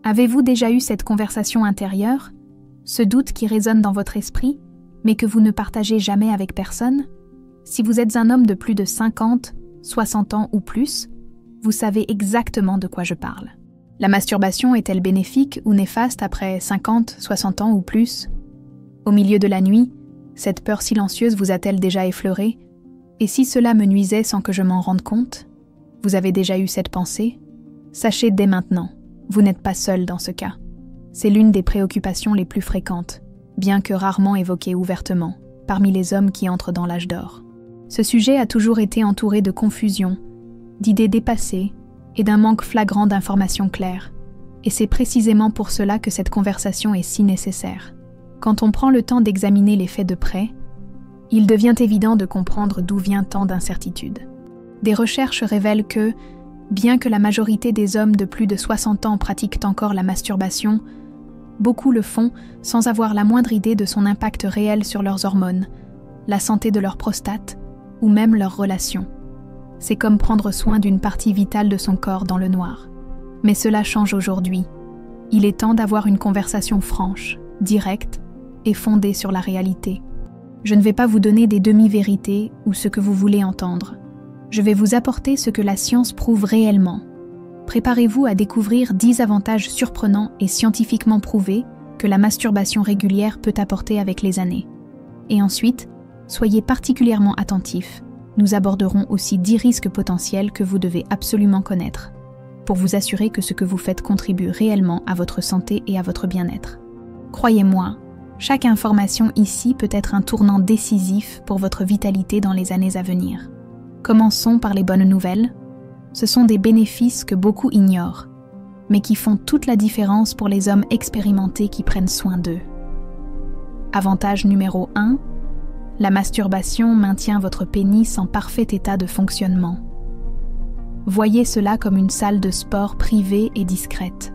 Avez-vous déjà eu cette conversation intérieure, ce doute qui résonne dans votre esprit, mais que vous ne partagez jamais avec personne? Si vous êtes un homme de plus de 50, 60 ans ou plus, vous savez exactement de quoi je parle. La masturbation est-elle bénéfique ou néfaste après 50, 60 ans ou plus? Au milieu de la nuit, cette peur silencieuse vous a-t-elle déjà effleuré? Et si cela me nuisait sans que je m'en rende compte? Vous avez déjà eu cette pensée? Sachez dès maintenant, vous n'êtes pas seul dans ce cas. C'est l'une des préoccupations les plus fréquentes, bien que rarement évoquée ouvertement, parmi les hommes qui entrent dans l'âge d'or. Ce sujet a toujours été entouré de confusion, d'idées dépassées et d'un manque flagrant d'informations claires. Et c'est précisément pour cela que cette conversation est si nécessaire. Quand on prend le temps d'examiner les faits de près, il devient évident de comprendre d'où vient tant d'incertitude. Des recherches révèlent que, bien que la majorité des hommes de plus de 60 ans pratiquent encore la masturbation, beaucoup le font sans avoir la moindre idée de son impact réel sur leurs hormones, la santé de leur prostate ou même leurs relations. C'est comme prendre soin d'une partie vitale de son corps dans le noir. Mais cela change aujourd'hui. Il est temps d'avoir une conversation franche, directe et fondée sur la réalité. Je ne vais pas vous donner des demi-vérités ou ce que vous voulez entendre. Je vais vous apporter ce que la science prouve réellement. Préparez-vous à découvrir 10 avantages surprenants et scientifiquement prouvés que la masturbation régulière peut apporter avec les années. Et ensuite, soyez particulièrement attentifs. Nous aborderons aussi 10 risques potentiels que vous devez absolument connaître, pour vous assurer que ce que vous faites contribue réellement à votre santé et à votre bien-être. Croyez-moi, chaque information ici peut être un tournant décisif pour votre vitalité dans les années à venir. Commençons par les bonnes nouvelles. Ce sont des bénéfices que beaucoup ignorent, mais qui font toute la différence pour les hommes expérimentés qui prennent soin d'eux. Avantage numéro 1, la masturbation maintient votre pénis en parfait état de fonctionnement. Voyez cela comme une salle de sport privée et discrète.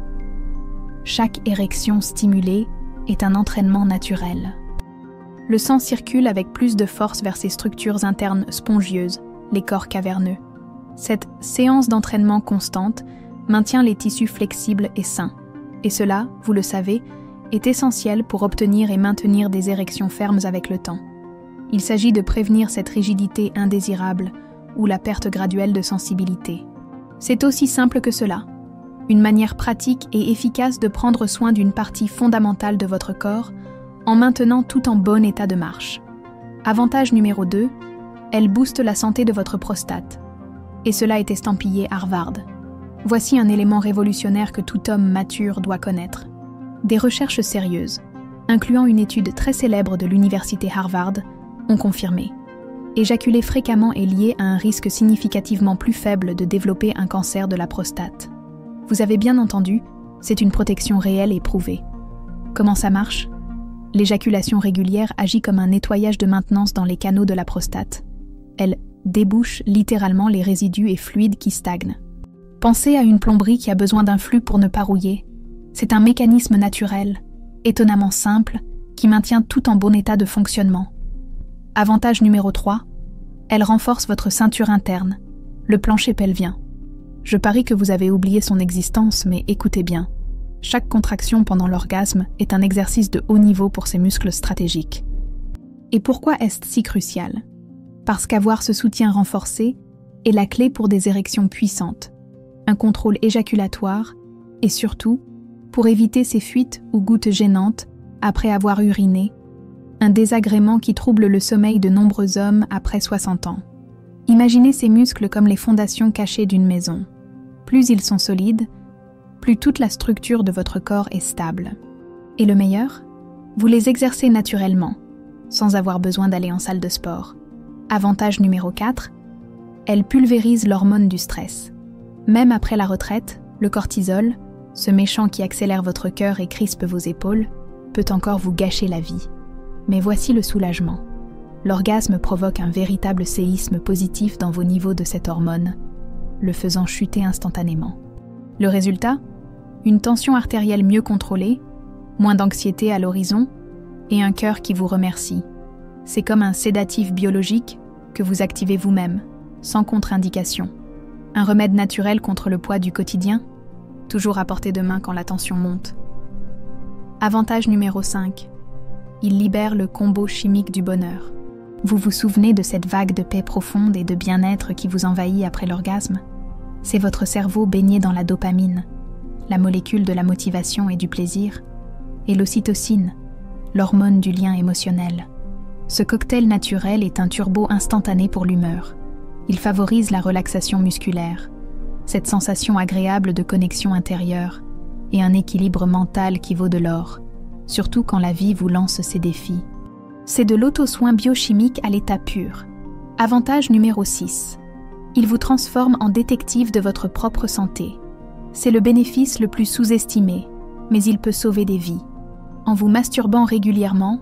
Chaque érection stimulée est un entraînement naturel. Le sang circule avec plus de force vers ces structures internes spongieuses, les corps caverneux. Cette séance d'entraînement constante maintient les tissus flexibles et sains. Et cela, vous le savez, est essentiel pour obtenir et maintenir des érections fermes avec le temps. Il s'agit de prévenir cette rigidité indésirable ou la perte graduelle de sensibilité. C'est aussi simple que cela. Une manière pratique et efficace de prendre soin d'une partie fondamentale de votre corps en maintenant tout en bon état de marche. Avantage numéro 2, elle booste la santé de votre prostate. Et cela est estampillé Harvard. Voici un élément révolutionnaire que tout homme mature doit connaître. Des recherches sérieuses, incluant une étude très célèbre de l'université Harvard, ont confirmé. Éjaculer fréquemment est lié à un risque significativement plus faible de développer un cancer de la prostate. Vous avez bien entendu, c'est une protection réelle et prouvée. Comment ça marche? L'éjaculation régulière agit comme un nettoyage de maintenance dans les canaux de la prostate. Elle débouche littéralement les résidus et fluides qui stagnent. Pensez à une plomberie qui a besoin d'un flux pour ne pas rouiller. C'est un mécanisme naturel, étonnamment simple, qui maintient tout en bon état de fonctionnement. Avantage numéro 3, elle renforce votre ceinture interne, le plancher pelvien. Je parie que vous avez oublié son existence, mais écoutez bien. Chaque contraction pendant l'orgasme est un exercice de haut niveau pour ces muscles stratégiques. Et pourquoi est-ce si crucial? Parce qu'avoir ce soutien renforcé est la clé pour des érections puissantes, un contrôle éjaculatoire et surtout, pour éviter ces fuites ou gouttes gênantes après avoir uriné, un désagrément qui trouble le sommeil de nombreux hommes après 60 ans. Imaginez ces muscles comme les fondations cachées d'une maison. Plus ils sont solides, plus toute la structure de votre corps est stable. Et le meilleur, vous les exercez naturellement, sans avoir besoin d'aller en salle de sport. Avantage numéro 4, elle pulvérise l'hormone du stress. Même après la retraite, le cortisol, ce méchant qui accélère votre cœur et crispe vos épaules, peut encore vous gâcher la vie. Mais voici le soulagement. L'orgasme provoque un véritable séisme positif dans vos niveaux de cette hormone, le faisant chuter instantanément. Le résultat? Une tension artérielle mieux contrôlée, moins d'anxiété à l'horizon et un cœur qui vous remercie. C'est comme un sédatif biologique que vous activez vous-même, sans contre-indication. Un remède naturel contre le poids du quotidien? toujours à portée de main quand la tension monte. Avantage numéro 5. Il libère le combo chimique du bonheur. Vous vous souvenez de cette vague de paix profonde et de bien-être qui vous envahit après l'orgasme? C'est votre cerveau baigné dans la dopamine, la molécule de la motivation et du plaisir, et l'ocytocine, l'hormone du lien émotionnel. Ce cocktail naturel est un turbo instantané pour l'humeur. Il favorise la relaxation musculaire, cette sensation agréable de connexion intérieure et un équilibre mental qui vaut de l'or, surtout quand la vie vous lance ses défis. C'est de l'auto-soin biochimique à l'état pur. Avantage numéro 6. Il vous transforme en détective de votre propre santé. C'est le bénéfice le plus sous-estimé, mais il peut sauver des vies. En vous masturbant régulièrement,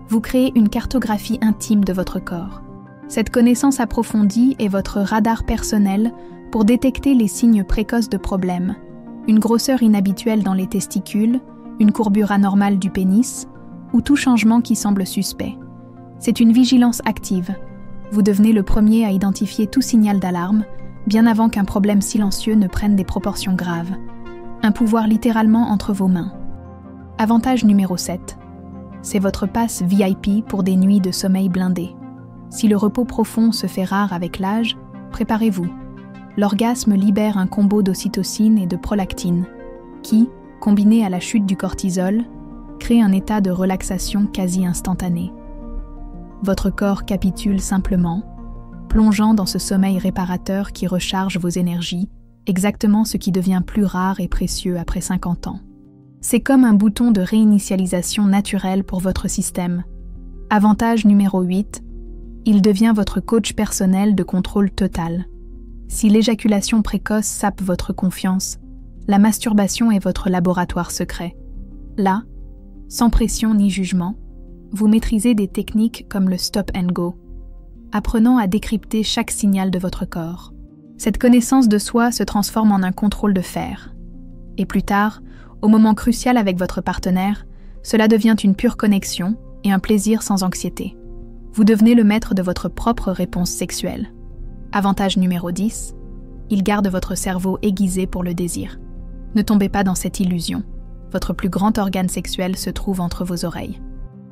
vous créez une cartographie intime de votre corps. Cette connaissance approfondie est votre radar personnel pour détecter les signes précoces de problèmes, une grosseur inhabituelle dans les testicules, une courbure anormale du pénis, ou tout changement qui semble suspect. C'est une vigilance active. Vous devenez le premier à identifier tout signal d'alarme, bien avant qu'un problème silencieux ne prenne des proportions graves. Un pouvoir littéralement entre vos mains. Avantage numéro 7. C'est votre passe VIP pour des nuits de sommeil blindées. Si le repos profond se fait rare avec l'âge, préparez-vous. L'orgasme libère un combo d'ocytocine et de prolactine, qui, combiné à la chute du cortisol, crée un état de relaxation quasi instantané. Votre corps capitule simplement, plongeant dans ce sommeil réparateur qui recharge vos énergies, exactement ce qui devient plus rare et précieux après 50 ans. C'est comme un bouton de réinitialisation naturelle pour votre système. Avantage numéro 8, il devient votre coach personnel de contrôle total. Si l'éjaculation précoce sape votre confiance, la masturbation est votre laboratoire secret. Là, sans pression ni jugement, vous maîtrisez des techniques comme le stop and go, apprenant à décrypter chaque signal de votre corps. Cette connaissance de soi se transforme en un contrôle de fer. Et plus tard, au moment crucial avec votre partenaire, cela devient une pure connexion et un plaisir sans anxiété. Vous devenez le maître de votre propre réponse sexuelle. Avantage numéro 10, il garde votre cerveau aiguisé pour le désir. Ne tombez pas dans cette illusion. Votre plus grand organe sexuel se trouve entre vos oreilles.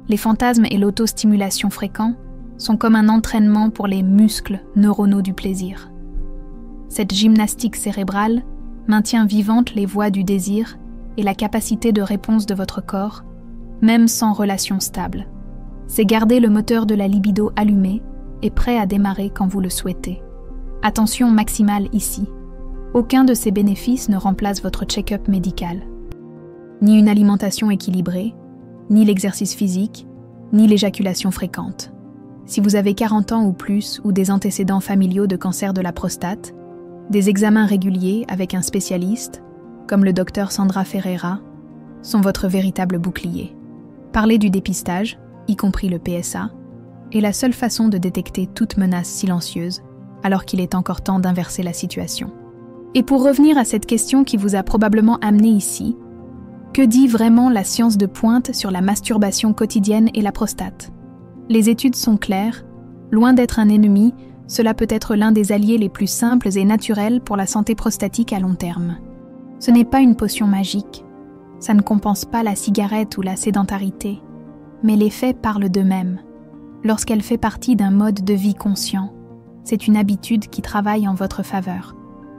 Les fantasmes et l'autostimulation fréquents sont comme un entraînement pour les muscles neuronaux du plaisir. Cette gymnastique cérébrale maintient vivantes les voies du désir et la capacité de réponse de votre corps, même sans relation stable. C'est garder le moteur de la libido allumé et prêt à démarrer quand vous le souhaitez. Attention maximale ici. Aucun de ces bénéfices ne remplace votre check-up médical. Ni une alimentation équilibrée, ni l'exercice physique, ni l'éjaculation fréquente. Si vous avez 40 ans ou plus ou des antécédents familiaux de cancer de la prostate, des examens réguliers avec un spécialiste, comme le docteur Sandra Ferreira, sont votre véritable bouclier. Parler du dépistage, y compris le PSA, est la seule façon de détecter toute menace silencieuse, alors qu'il est encore temps d'inverser la situation. Et pour revenir à cette question qui vous a probablement amené ici, que dit vraiment la science de pointe sur la masturbation quotidienne et la prostate? Les études sont claires, loin d'être un ennemi, cela peut être l'un des alliés les plus simples et naturels pour la santé prostatique à long terme. Ce n'est pas une potion magique, ça ne compense pas la cigarette ou la sédentarité, mais les faits parlent d'eux-mêmes. Lorsqu'elle fait partie d'un mode de vie conscient, c'est une habitude qui travaille en votre faveur.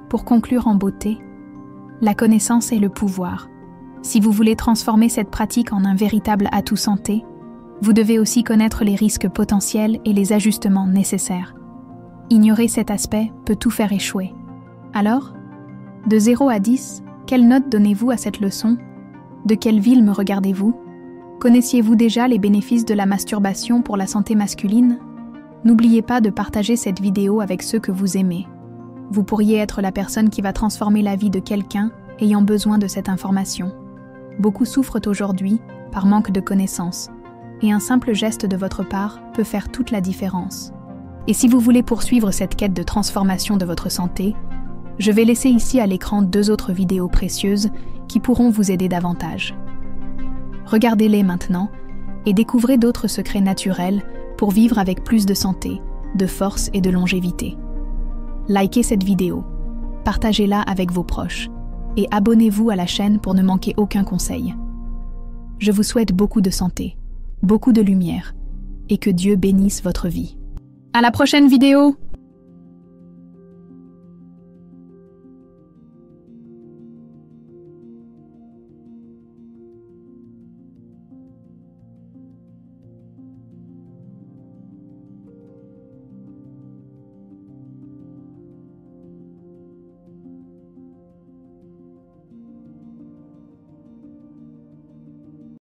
Pour conclure en beauté, la connaissance est le pouvoir. Si vous voulez transformer cette pratique en un véritable atout santé, vous devez aussi connaître les risques potentiels et les ajustements nécessaires. Ignorer cet aspect peut tout faire échouer. Alors, de 0 à 10, quelle note donnez-vous à cette leçon? De quelle ville me regardez-vous? Connaissiez-vous déjà les bénéfices de la masturbation pour la santé masculine? N'oubliez pas de partager cette vidéo avec ceux que vous aimez. Vous pourriez être la personne qui va transformer la vie de quelqu'un ayant besoin de cette information. Beaucoup souffrent aujourd'hui par manque de connaissances, et un simple geste de votre part peut faire toute la différence. Et si vous voulez poursuivre cette quête de transformation de votre santé, je vais laisser ici à l'écran 2 autres vidéos précieuses qui pourront vous aider davantage. Regardez-les maintenant et découvrez d'autres secrets naturels pour vivre avec plus de santé, de force et de longévité. Likez cette vidéo, partagez-la avec vos proches et abonnez-vous à la chaîne pour ne manquer aucun conseil. Je vous souhaite beaucoup de santé, beaucoup de lumière, et que Dieu bénisse votre vie. À la prochaine vidéo!